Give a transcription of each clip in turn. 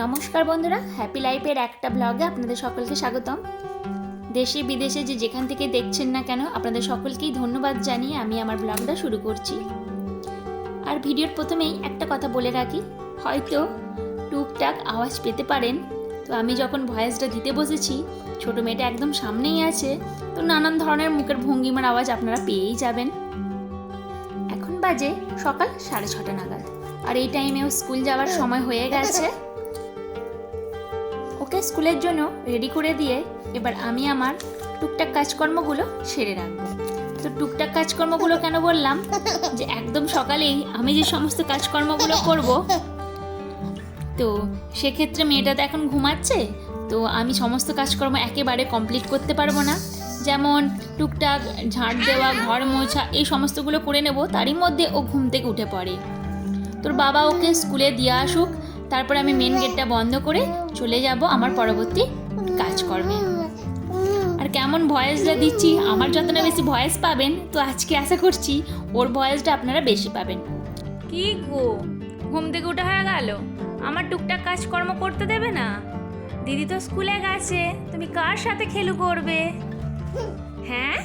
নমস্কার বন্ধুরা, হ্যাপি লাইফের একটা ব্লগে আপনাদের সকলকে স্বাগতম। দেশে বিদেশে যেখান থেকে দেখছেন না কেন আপনাদের সকলকেই ধন্যবাদ জানিয়ে আমি আমার ব্লগটা শুরু করছি। আর ভিডিওর প্রথমেই একটা কথা বলে রাখি, হয়তো টুকটাক আওয়াজ পেতে পারেন। তো আমি যখন ভয়েসটা দিতে বসেছি, ছোটো মেয়েটা একদম সামনেই আছে, তো নানান ধরনের মুখের ভঙ্গিমার আওয়াজ আপনারা পেয়েই যাবেন। এখন বাজে সকাল 6:30 নাগাদ, আর এই টাইমেও স্কুল যাওয়ার সময় হয়ে গেছে। ওকে স্কুলের জন্য রেডি করে দিয়ে এবার আমি আমার টুকটাক কাজকর্মগুলো সেরে রাখবো। তো টুকটাক কাজকর্মগুলো কেন বললাম, যে একদম সকালেই আমি যে সমস্ত কাজকর্মগুলো করব, তো সেক্ষেত্রে মেয়েটা তো এখন ঘুমাচ্ছে, তো আমি সমস্ত কাজকর্ম একেবারে কমপ্লিট করতে পারবো না। যেমন টুকটাক ঝাড় দেওয়া, ঘর মোছা, এই সমস্তগুলো করে নেব, তারই মধ্যে ও ঘুম থেকে উঠে পড়ে। তোর বাবা ওকে স্কুলে দিয়ে আসুক, তারপর আমি মেন গেটটা বন্ধ করে চলে যাব আমার পরবর্তী কাজকর্মে। আর কেমন ভয়েসটা দিচ্ছি, আমার যত না বেশি ভয়েস পাবেন, তো আজকে আশা করছি ওর ভয়েসটা আপনারা বেশি পাবেন। কি গো, ঘুম থেকে উঠে হয়ে গেল, আমার টুকটাক কাজকর্ম করতে দেবে না? দিদি তো স্কুলে গেছে, তুমি কার সাথে খেলু করবে? হ্যাঁ,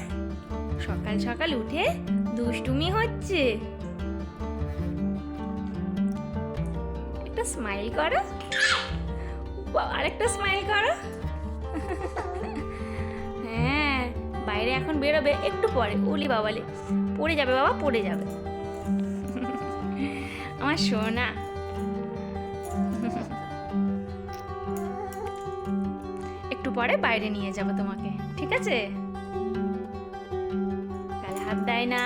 সকাল সকাল উঠে দুষ্টুমি হচ্ছে। একটা স্মাইল করো, আরেকটা স্মাইল করো। হ্যাঁ, বাইরে এখন বেরোবে একটু পরে, ওলি বাবালে পড়ে যাবে, বাবা পড়ে যাবে। আমার সোনা, একটু পরে বাইরে নিয়ে যাবো তোমাকে, ঠিক আছে? গালে হাত দেয় না।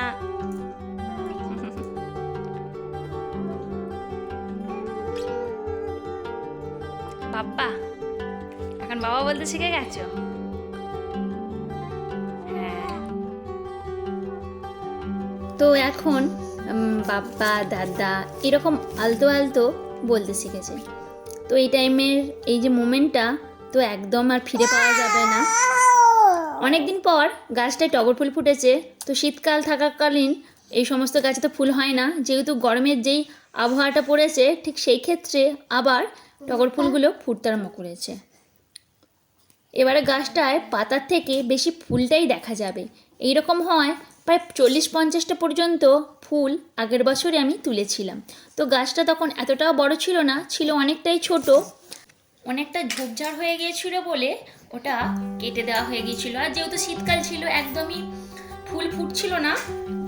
বাবা, এখন বাবা বলতে শিখে গেছো? হ্যাঁ, তো এখন বাবা দাদা এরকম আলতো আলতো বলতে শিখেছে। তো এই টাইমের এই যে মোমেন্টটা তো একদম আর ফিরে পাওয়া যাবে না। অনেকদিন পর গাছটায় টগর ফুল ফুটেছে, তো শীতকাল থাকাকালীন এই সমস্ত গাছে তো ফুল হয় না, যেহেতু গরমের যেই আবহাওয়াটা পড়েছে, ঠিক সেই ক্ষেত্রে আবার টগর ফুলগুলো ফুটতে আরম্ভ করেছে। এবারে গাছটায় পাতার থেকে বেশি ফুলটাই দেখা যাবে। এইরকম হয় প্রায় 40-50টা পর্যন্ত ফুল আগের বছরে আমি তুলেছিলাম। তো গাছটা তখন এতটাও বড় ছিল না, ছিল অনেকটাই ছোট, অনেকটা ঝোপঝাড় হয়ে গিয়েছিল বলে ওটা কেটে দেওয়া হয়ে গিয়েছিল। আর যেহেতু শীতকাল ছিল, একদমই ফুল ফুটছিল না,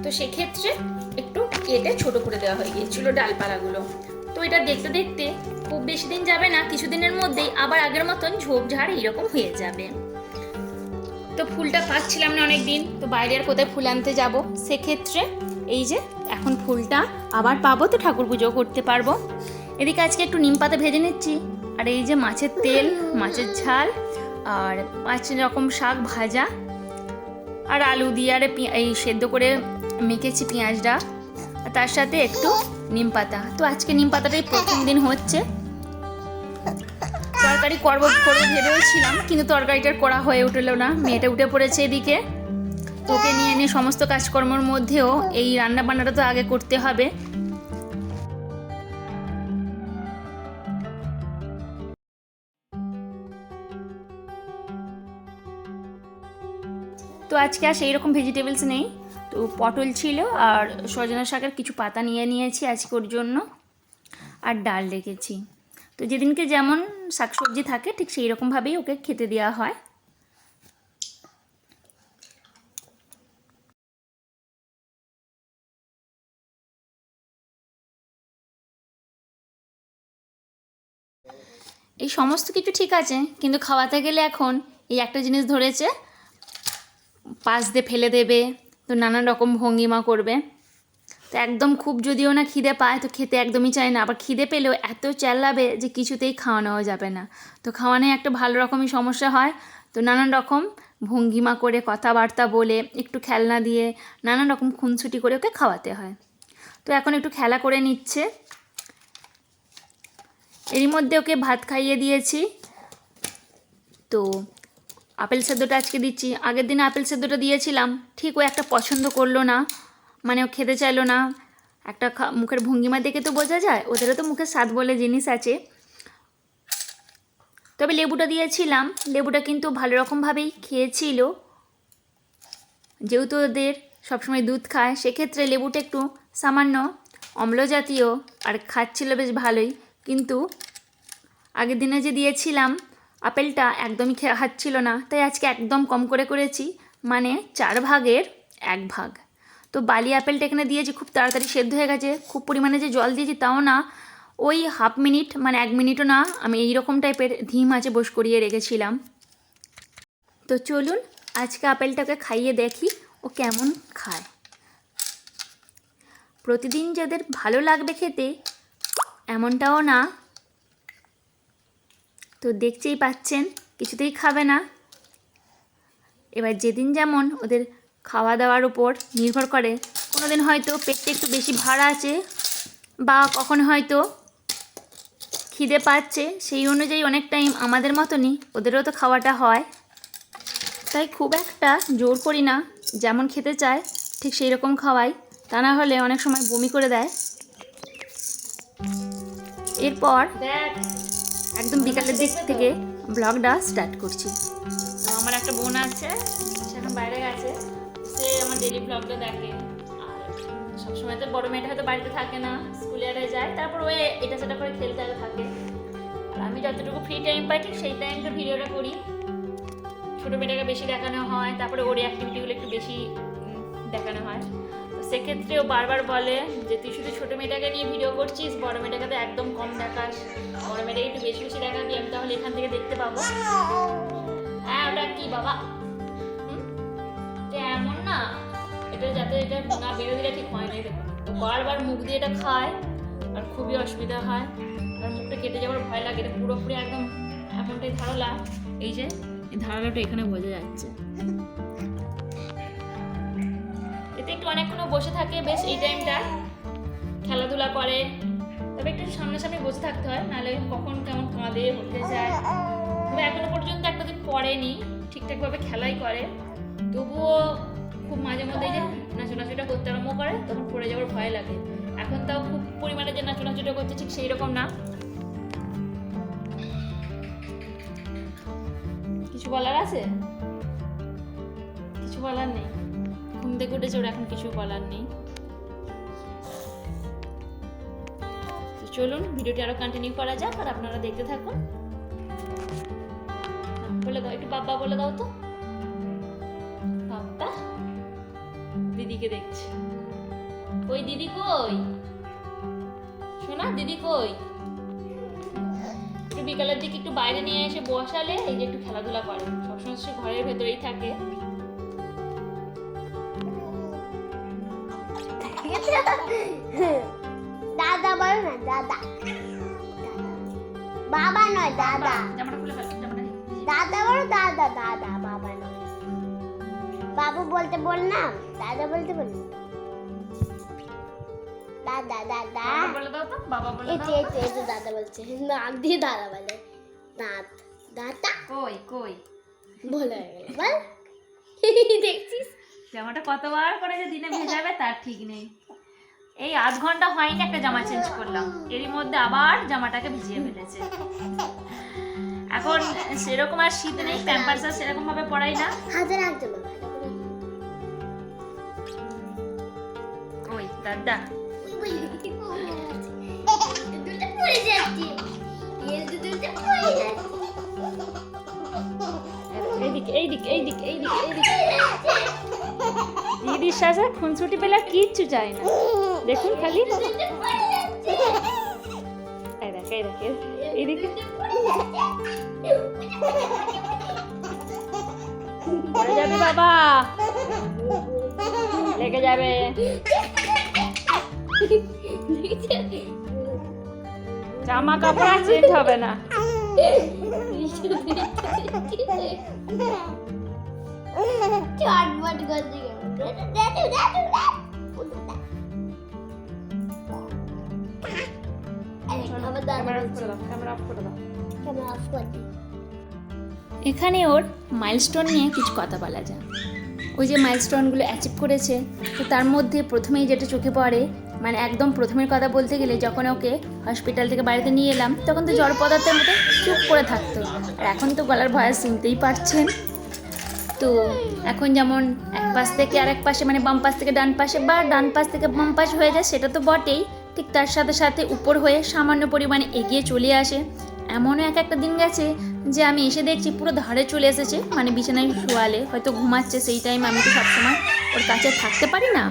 তো সেক্ষেত্রে একটু কেটে ছোট করে দেওয়া হয়ে গিয়েছিল ডালপালাগুলো। তো এটা দেখতে দেখতে খুব বেশি দিন যাবে না, কিছুদিনের মধ্যেই আবার আগের মতন ঝোপঝাড় এইরকম হয়ে যাবে। তো ফুলটা পাচ্ছিলাম না অনেক দিন, তো বাইরে আর কোথায় ফুল আনতে যাব, সেক্ষেত্রে এই যে এখন ফুলটা আবার পাবো, তো ঠাকুর পুজো করতে পারবো। এদিকে আজকে একটু নিম পাতা ভেজে নিচ্ছি, আর এই যে মাছের তেল, মাছের ঝাল, আর 5 রকম শাক ভাজা, আর আলু দিয়ে আর এই সেদ্ধ করে মেখেছি পেঁয়াজটা, আর তার সাথে একটু নিম পাতা। তো আজকে নিম পাতাটাই প্রথম দিন হচ্ছে। তরকারি করবো ভেবেছিলাম, কিন্তু তরকারিটার করা হয়ে উঠলো না, মেয়েটা উঠে পড়েছে এদিকে। তোকে নিয়ে নিয়ে সমস্ত কাজকর্মের মধ্যেও এই রান্না বান্নাটা তো আগে করতে হবে। তো আজকে আর সেই রকম ভেজিটেবলস নেই, তো পটল ছিল আর সজনা শাকের কিছু পাতা নিয়ে নিয়েছি আজকে ওর জন্য, আর ডাল রেখেছি। তো যেদিনকে যেমন শাকসবজি থাকে ঠিক সেই রকমভাবেই ওকে খেতে দেওয়া হয়। এই সমস্ত কিছু ঠিক আছে, কিন্তু খাওয়াতে গেলে এখন এই একটা জিনিস ধরেছে, পাশ দিয়ে ফেলে দেবে, তো নানান রকম ভঙ্গিমা করবে। তো একদম খুব যদিও না খিদে পায়, তো খেতে একদমই চায় না, আবার খিদে পেলেও এত চেল্লাবে যে কিছুতেই খাওয়ানোও যাবে না। তো খাওয়ানো একটা ভালো রকমই সমস্যা হয়। তো নানান রকম ভঙ্গিমা করে, কথাবার্তা বলে, একটু খেলনা দিয়ে, নানান রকম খুনসুটি করে ওকে খাওয়াতে হয়। তো এখন একটু খেলা করে নিচ্ছে। এরই মধ্যে ওকে ভাত খাইয়ে দিয়েছি। তো আপেল সেদ্ধটা আজকে দিচ্ছি, আগের দিন আপেল সেদ্ধটা দিয়েছিলাম, ঠিক ও একটা পছন্দ করলো না, মানে ও খেতে চাইলো না। একটা মুখের ভঙ্গিমা দেখে তো বোঝা যায়, ওদেরও তো মুখের স্বাদ বলে জিনিস আছে। তবে লেবুটা দিয়েছিলাম, লেবুটা কিন্তু ভালো রকমভাবেই খেয়েছিল। যেহেতু ওদের সবসময় দুধ খায়, সেক্ষেত্রে লেবুটা একটু সামান্য অম্ল জাতীয়, আর খাচ্ছিল বেশ ভালোই। কিন্তু আগের দিনে যে দিয়েছিলাম আপেলটা একদমই খাচ্ছিল না, তাই আজকে একদম কম করে করেছি, মানে 4 ভাগের 1 ভাগ। তো বালি আপেলটা এখানে দিয়েছি, খুব তাড়াতাড়ি সেদ্ধ হয়ে গেছে। খুব পরিমাণে যে জল দিয়েছি তাও না, ওই হাফ মিনিট, মানে 1 মিনিটও না, আমি এইরকম টাইপের ধিম আঁচে বস করিয়ে রেখেছিলাম। তো চলুন আজকে আপেলটাকে খাইয়ে দেখি ও কেমন খায়। প্রতিদিন যাদের ভালো লাগবে খেতে এমনটাও না। তো দেখতেই পাচ্ছেন কিছুতেই খাবে না। এবার যেদিন যেমন ওদের খাওয়া দাওয়ার উপর নির্ভর করে, কোনো দিন হয়তো পেটটা একটু বেশি ভাড়া আছে, বা কখনো হয়তো খিদে পাচ্ছে, সেই অনুযায়ী অনেক টাইম আমাদের মতনই ওদেরও তো খাওয়াটা হয়। তাই খুব একটা জোর করি না, যেমন খেতে চায় ঠিক সেই রকম খাওয়াই, তা না হলে অনেক সময় বমি করে দেয়। এরপর একদম বিকালের দিক থেকে ব্লগটা স্টার্ট করছি। তো আমার একটা বোন আছে, সে এখন বাইরে গেছে, সে আমার ডেলি ব্লগটা দেখে। আর সবসময় তো বড় মেয়েটা হয়তো বাড়িতে থাকে না, স্কুলে যায়, তারপর ও এটা সেটা করে খেলতে থাকে। আর আমি যতটুকু ফ্রি টাইম পাই ঠিক সেই টাইমটা ভিডিওটা করি। ছোটো মেয়েটাকে বেশি দেখানো হয়, তারপরে ওর অ্যাক্টিভিটিগুলো একটু বেশি দেখানো হয়। তো সেক্ষেত্রে ও বারবার বলে যে তুই শুধু ছোটো মেয়েটাকে নিয়ে ভিডিও করছিস, বড় মেয়েটাকে তো একদম কম দেখাস, বড় মেয়েটাকে একটু বেশি বেশি দেখাবি, আমি তাহলে এখান থেকে দেখতে পাবো। হ্যাঁ ওটা কি বাবা, এমন না, এটা যাতে এটা না বিরোধীরা ঠিক হয় না। দেখুন তো বারবার মুখ দিয়ে এটা খায়, আর খুবই অসুবিধা হয়, আর মুখটা কেটে যাওয়ার ভয় লাগে। এটা পুরোপুরি একদম এমনটাই ধারালা, এই যে এই ধারালাটা এখানে বোঝা যাচ্ছে। এতে একটু অনেকক্ষণ বসে থাকে বেশ, এই টাইমটা খেলাধুলা করে, তবে একটু সামনাসামনি বসে থাকতে হয়, নাহলে কখন কেমন কাঁদে উঠে যায়। তবে এখনো পর্যন্ত একটা দিন পড়েনি, ঠিকঠাকভাবে খেলাই করে, তবুও খুব মাঝে মধ্যে যে নাচুনাচুটা করতে আরম্ভ করে, তখন পড়ে যাওয়ার ভয় লাগে। এখন তাও খুব পরিমাণে যে নাচুনাচুটা করছে ঠিক সেই রকম না। কিছু বলার আছে? কিছু বলার নেই, ঘুম থেকে উঠেছে, ওর এখন কিছু বলার নেই। তো চলুন ভিডিওটি আরো কন্টিনিউ করা যাক, আর আপনারা দেখতে থাকুন। বলে দাও একটু বাবা, বলে দাও তো বাবা। দিদিকে দেখছি, কই দিদি কই, শোনা দিদি কই। একটু বিকালের দিকে একটু বাইরে নিয়ে এসে বসালে এই যে একটু খেলাধুলা করে, সবসময় সে ঘরের ভেতরেই থাকে। দাদা বল না, দাদা বাবা নয়, দাদা। জামাটা খুলে ফেল, জামাটা দাদা বলো, দাদা দাদা, বাবা নয়। বাবু বলতে বল না, দাদা বলতে বল না। দাদা দাদা বলে দাও তো বাবা, বলে দাও। এই তো দাদা বলছে, নাম দিয়ে দাদা বলে, দাদা কই কই বলে বল। দেখছিস জামাটা কতবার করে যে দিনে ভেজাবে তার ঠিক নেই। এই আধ ঘন্টা হয়নি একটা জামা চেঞ্জ করলাম, এরই মধ্যে আবার জামাটাকে ভিজিয়ে ফেলেছে। এখন সেরকম আর শীত নেই, প্যাম্পারস আর সেরকম ভাবে পরাই না। হাতে রাখতে বল। ওই দাদা দুটো পড়ে যাচ্ছে, দুটো পড়ে যাচ্ছে। এইদিকে এইদিকে এইদিকে এইদিকে এইদিকে। দিদির সাথে খুনসুটি পেলে আর কিচ্ছু চাই না, দেখুন খালি এই দেখ এই দেখ এইদিকে পড়ে যাবে বাবা, লেগে যাবে। জামা কাপড় আর চেঞ্জ হবে না। চটপট করতে এখানে ওর মাইলস্টোন নিয়ে কিছু কথা বলা যায়। ওই যে মাইলস্টোনগুলো অ্যাচিভ করেছে, তো তার মধ্যে প্রথমেই যেটা চোখে পড়ে মানে একদম প্রথমের কথা বলতে গেলে যখন ওকে হসপিটাল থেকে বাড়িতে নিয়ে এলাম তখন তো জড় পদার্থের মতো চুপ করে থাকতো, আর এখন তো গলার ভয়েস শুনতেই পারছেন। তো এখন যেমন এক পাশ থেকে আরেক পাশে মানে বাম পাশ থেকে ডান পাশে বা ডান পাশ থেকে বাম পাশ হয়ে যায় সেটা তো বটেই, ঠিক তার সাথে সাথে উপর হয়ে সামান্য পরিমাণে এগিয়ে চলে আসে। এমনও একটা দিন গেছে যে আমি এসে দেখছি পুরো ধারে চলে এসেছে, মানে বিছানায় শোয়ালে হয়তো ঘুমাচ্ছে, সেই টাইম আমি তো সবসময় ওর কাছে থাকতে পারি না।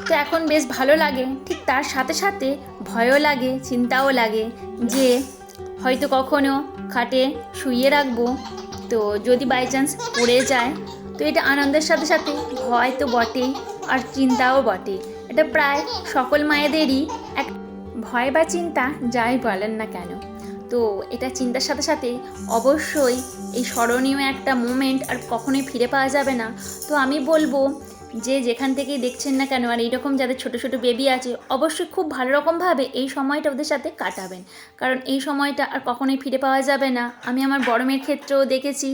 তো এখন বেশ ভালো লাগে, ঠিক তার সাথে সাথে ভয়ও লাগে, চিন্তাও লাগে যে হয়তো কখনো খাটে শুইয়ে রাখবো, তো যদি বাই চান্স পড়ে যায়। তো এটা আনন্দের সাথে সাথে ভয় তো বটেই আর চিন্তাও বটে। এটা প্রায় সকল মায়েদেরই এক ভয় বা চিন্তা যাই বলেন না কেন। তো এটা চিন্তার সাথে সাথে অবশ্যই এই স্মরণীয় একটা মোমেন্ট আর কখনোই ফিরে পাওয়া যাবে না। তো আমি বলবো যে যেখান থেকেই দেখছেন না কেন আর এইরকম যাদের ছোট ছোট বেবি আছে অবশ্যই খুব ভালো রকমভাবে এই সময়টা ওদের সাথে কাটাবেন, কারণ এই সময়টা আর কখনোই ফিরে পাওয়া যাবে না। আমি আমার বড় মেয়ের ক্ষেত্রেও দেখেছি,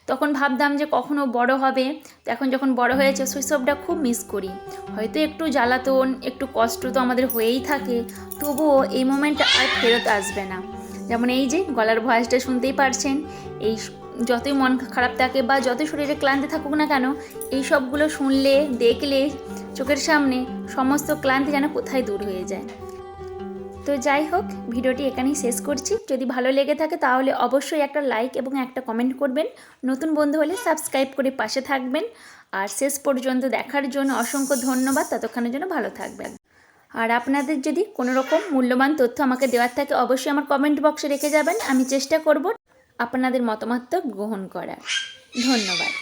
তখন ভাবতাম যে কখনো বড় হবে, তো এখন যখন বড় হয়েছে শৈশবটা খুব মিস করি। হয়তো একটু জ্বালাতন একটু কষ্ট তো আমাদের হয়েই থাকে, তবুও এই মোমেন্টটা আর ফেরত আসবে না। যেমন এই যে গলার ভয়েসটা শুনতেই পারছেন, এই যতই মন খারাপ থাকে বা যতই শরীরে ক্লান্তি থাকুক না কেন, এই সবগুলো শুনলে দেখলে চোখের সামনে সমস্ত ক্লান্তি যেন কোথায় দূর হয়ে যায়। তো যাই হোক, ভিডিওটি এখানেই শেষ করছি। যদি ভালো লেগে থাকে তাহলে অবশ্যই একটা লাইক এবং একটা কমেন্ট করবেন, নতুন বন্ধু হলে সাবস্ক্রাইব করে পাশে থাকবেন। আর শেষ পর্যন্ত দেখার জন্য অসংখ্য ধন্যবাদ, ততক্ষণের জন্য ভালো থাকবেন। আর আপনাদের যদি কোনো রকম মূল্যবান তথ্য আমাকে দেওয়ার থাকে অবশ্যই আমার কমেন্ট বক্সে রেখে যাবেন, আমি চেষ্টা করব আপনাদের মতামত গ্রহণ করার। ধন্যবাদ।